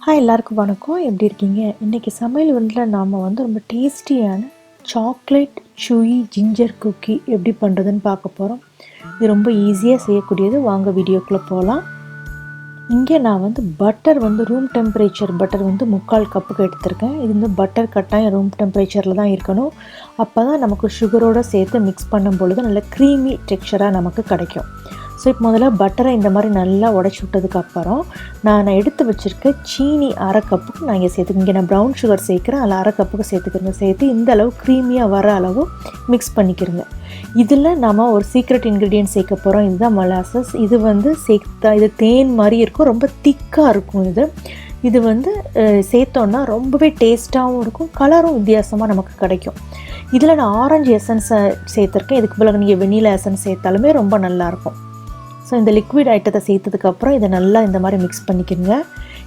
Hi எல்லாருக்கும் வணக்கம். எப்படி இருக்கீங்க? இன்றைக்கி சமையல் வீட்டில் நாம் ரொம்ப டேஸ்டியான சாக்லேட் chewy ஜிஞ்சர் குக்கி எப்படி பண்ணுறதுன்னு பார்க்க போகிறோம். இது ரொம்ப ஈஸியாக செய்யக்கூடியது. வாங்க வீடியோக்குள்ளே போகலாம். இங்கே நான் பட்டர் ரூம் டெம்பரேச்சர் பட்டர் 3/4 கப்புக்கு எடுத்திருக்கேன். இது பட்டர் கட்டாயம் ரூம் டெம்பரேச்சரில் தான் இருக்கணும். அப்போ தான் நமக்கு சுகரோடு சேர்த்து மிக்ஸ் பண்ணும் பொழுது நல்ல க்ரீமி டெக்ஸ்சராக நமக்கு கிடைக்கும். ஸோ இப்போ முதல்ல பட்டரை இந்த மாதிரி நல்லா உடச்சி விட்டதுக்கப்புறம் நான் எடுத்து வச்சுருக்க சீனி அரை கப்புக்கு நான் இங்கே சேர்த்துக்கேன். இங்கே நான் ப்ரௌன் சுகர் சேர்க்குறேன், அதில் அரை கப்புக்கு சேர்த்துக்கிறேங்க. சேர்த்து இந்த அளவு க்ரீமியாக வர அளவு மிக்ஸ் பண்ணிக்கிறேங்க. இதில் நம்ம ஒரு சீக்ரெட் இன்க்ரீடியன்ட் சேர்க்க போகிறோம். இதுதான் molasses. இது சேர்த்தா இது தேன் மாதிரி இருக்கும், ரொம்ப திக்காக இருக்கும். இது சேர்த்தோன்னா ரொம்பவே டேஸ்ட்டாகவும் இருக்கும், கலரும் வித்தியாசமாக நமக்கு கிடைக்கும். இதில் நான் ஆரஞ்சு எசன்ஸை சேர்த்துருக்கேன். இதுக்கு பிறகு நீங்கள் வெண்ணிலா எசன்ஸ் சேர்த்தாலுமே ரொம்ப நல்லாயிருக்கும். ஸோ இந்த லிக்விட் ஐட்டத்தை சேர்த்ததுக்கப்புறம் இதை நல்லா இந்த மாதிரி மிக்ஸ் பண்ணிக்கோங்க.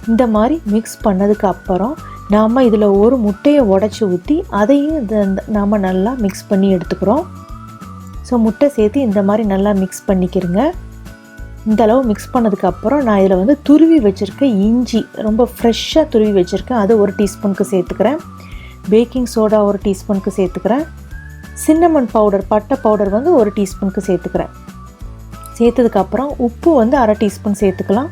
இந்த மாதிரி மிக்ஸ் பண்ணதுக்கப்புறம் நாம் இதில் ஒரு முட்டையை உடச்சி ஊற்றி அதையும் நாம் நல்லா மிக்ஸ் பண்ணி எடுத்துக்கிறோம். ஸோ முட்டை சேர்த்து இந்த மாதிரி நல்லா மிக்ஸ் பண்ணிக்கிறங்க. இந்த அளவு மிக்ஸ் பண்ணதுக்கப்புறம் நான் இதில் துருவி வச்சுருக்கேன் இஞ்சி, ரொம்ப ஃப்ரெஷ்ஷாக துருவி வச்சுருக்கேன், அது 1 டீஸ்பூனுக்கு சேர்த்துக்கிறேன். பேக்கிங் சோடா 1 டீஸ்பூனுக்கு சேர்த்துக்கிறேன். சின்னமன் பவுடர், பட்டை பவுடர் 1 டீஸ்பூனுக்கு சேர்த்துக்கிறேன். சேர்த்ததுக்கப்புறம் உப்பு 1/2 டீஸ்பூன் சேர்த்துக்கலாம்.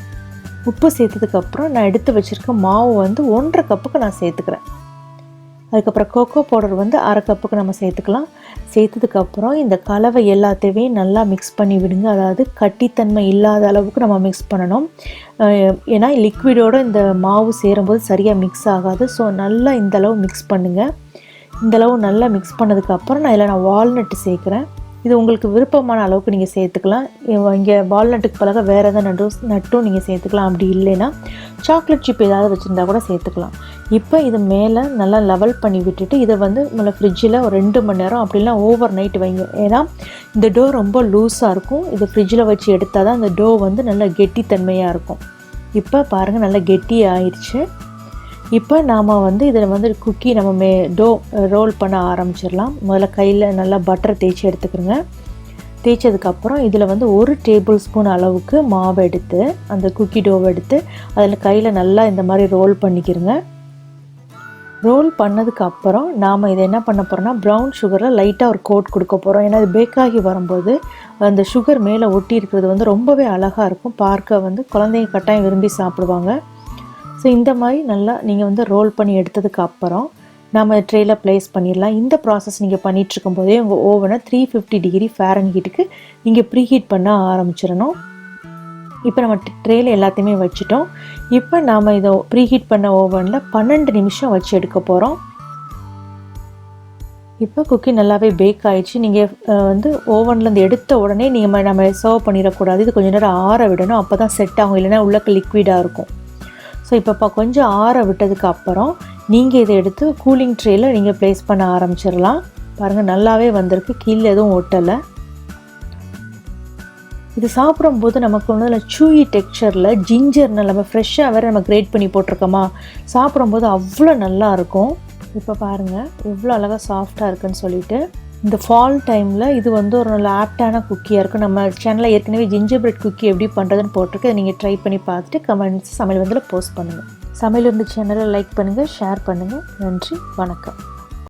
உப்பு சேர்த்ததுக்கப்புறம் நான் எடுத்து வச்சுருக்க மாவு 1/2 கப்புக்கு நான் சேர்த்துக்கிறேன். அதுக்கப்புறம் கோகோ பவுடர் 1/2 கப்புக்கு நம்ம சேர்த்துக்கலாம். சேர்த்ததுக்கப்புறம் இந்த கலவை எல்லாத்தையுமே நல்லா மிக்ஸ் பண்ணி விடுங்க. அதாவது கட்டித்தன்மை இல்லாத அளவுக்கு நம்ம மிக்ஸ் பண்ணணும். ஏன்னா லிக்விடோடு இந்த மாவு சேரும்போது சரியாக மிக்ஸ் ஆகாது. ஸோ நல்லா இந்தளவு மிக்ஸ் பண்ணுங்கள். இந்தளவு நல்லா மிக்ஸ் பண்ணதுக்கப்புறம் நான் வால்நட்டு சேர்க்குறேன். இது உங்களுக்கு விருப்பமான அளவுக்கு நீங்கள் சேர்த்துக்கலாம். இங்கே வால்நட்டுக்கு பழக வேறு எதாவது நட்டும் நீங்கள் சேர்த்துக்கலாம். அப்படி இல்லைன்னா சாக்லேட் சிப் ஏதாவது வச்சுருந்தா கூட சேர்த்துக்கலாம். இப்போ இது மேலே நல்லா லெவல் பண்ணி விட்டுட்டு இதை நல்லா ஃப்ரிட்ஜில் ஒரு 2 மணி நேரம் அப்படிலாம் ஓவர் நைட் வைங்க. ஏன்னா இந்த டோ ரொம்ப லூஸாக இருக்கும். இது ஃப்ரிட்ஜில் வச்சு எடுத்தால் தான் இந்த டோ நல்லா கெட்டித்தன்மையாக இருக்கும். இப்போ பாருங்கள், நல்லா கெட்டி ஆயிடுச்சு. இப்போ நாம் இதில் குக்கி நம்ம டோ ரோல் பண்ண ஆரம்பிச்சிடலாம். முதல்ல கையில் நல்லா பட்டரை தேய்ச்சி எடுத்துக்கிறோங்க. தேய்ச்சதுக்கப்புறம் இதில் 1 டேபிள் ஸ்பூன் அளவுக்கு மாவை எடுத்து அந்த குக்கி டோவை எடுத்து அதில் கையில் நல்லா இந்த மாதிரி ரோல் பண்ணிக்கிறோங்க. ரோல் பண்ணதுக்கப்புறம் நாம் இதை என்ன பண்ண போகிறோம்னா ப்ரௌன் சுகரில் லைட்டாக ஒரு கோட் கொடுக்க போகிறோம். ஏன்னா இது பேக்காகி வரும்போது அந்த சுகர் மேலே ஒட்டி இருக்கிறது ரொம்பவே அழகாக இருக்கும். பார்க்க குழந்தைங்க கட்டாயம் விரும்பி சாப்பிடுவாங்க. ஸோ இந்த மாதிரி நல்லா நீங்கள் ரோல் பண்ணி எடுத்ததுக்கப்புறம் நம்ம ட்ரேயில் ப்ளேஸ் பண்ணிடலாம். இந்த ப்ராசஸ் நீங்கள் பண்ணிகிட்ருக்கும் போதே உங்கள் ஓவனை 350 டிகிரி ஃபாரன்ஹீட்டுக்கு நீங்கள் ப்ரீஹீட் பண்ண ஆரம்பிச்சிடணும். இப்போ நம்ம ட்ரேயில் எல்லாத்தையுமே வச்சுட்டோம். இப்போ நாம் இதை ப்ரீஹீட் பண்ண ஓவனில் 12 நிமிஷம் வச்சு எடுக்க போகிறோம். இப்போ குக்கி நல்லாவே பேக் ஆகிடுச்சு. நீங்கள் ஓவன்லேருந்து எடுத்த உடனே நம்ம சர்வ் பண்ணிடக்கூடாது. இது கொஞ்சம் நேரம் ஆற விடணும். அப்போ தான் செட் ஆகும், இல்லைன்னா உள்ளக்க லிக்விடாக இருக்கும். ஸோ இப்போ கொஞ்சம் ஆற விட்டதுக்கு அப்புறம் நீங்கள் இதை எடுத்து கூலிங் ட்ரேயில் நீங்கள் ப்ளேஸ் பண்ண ஆரம்பிச்சிடலாம். பாருங்கள், நல்லாவே வந்திருக்கு, கீழே எதுவும் ஒட்டலை. இது சாப்பிடும்போது நமக்கு chewy டெக்ஸ்சரில் ஜிஞ்சர் நம்ம ஃப்ரெஷ்ஷாக வேறு நம்ம கிரேட் பண்ணி போட்டிருக்கோமா, சாப்பிடும்போது அவ்வளோ நல்லா இருக்கும். இப்போ பாருங்கள் எவ்வளோ அழகாக சாஃப்டாக இருக்குன்னு சொல்லிட்டு. இந்த ஃபால் டைமில் இது ஒரு நல்ல ஆப்டான குக்கியாக இருக்கும். நம்ம சேனலில் ஏற்கனவே ஜிஞ்சர் பிரெட் குக்கி எப்படி பண்ணுறதுன்னு போட்டிருக்கு. நீங்கள் ட்ரை பண்ணி பார்த்துட்டு கமெண்ட்ஸ் சமையல் போஸ்ட் பண்ணுங்கள். சமையல் சேனலை லைக் பண்ணுங்கள், ஷேர் பண்ணுங்கள். நன்றி, வணக்கம்.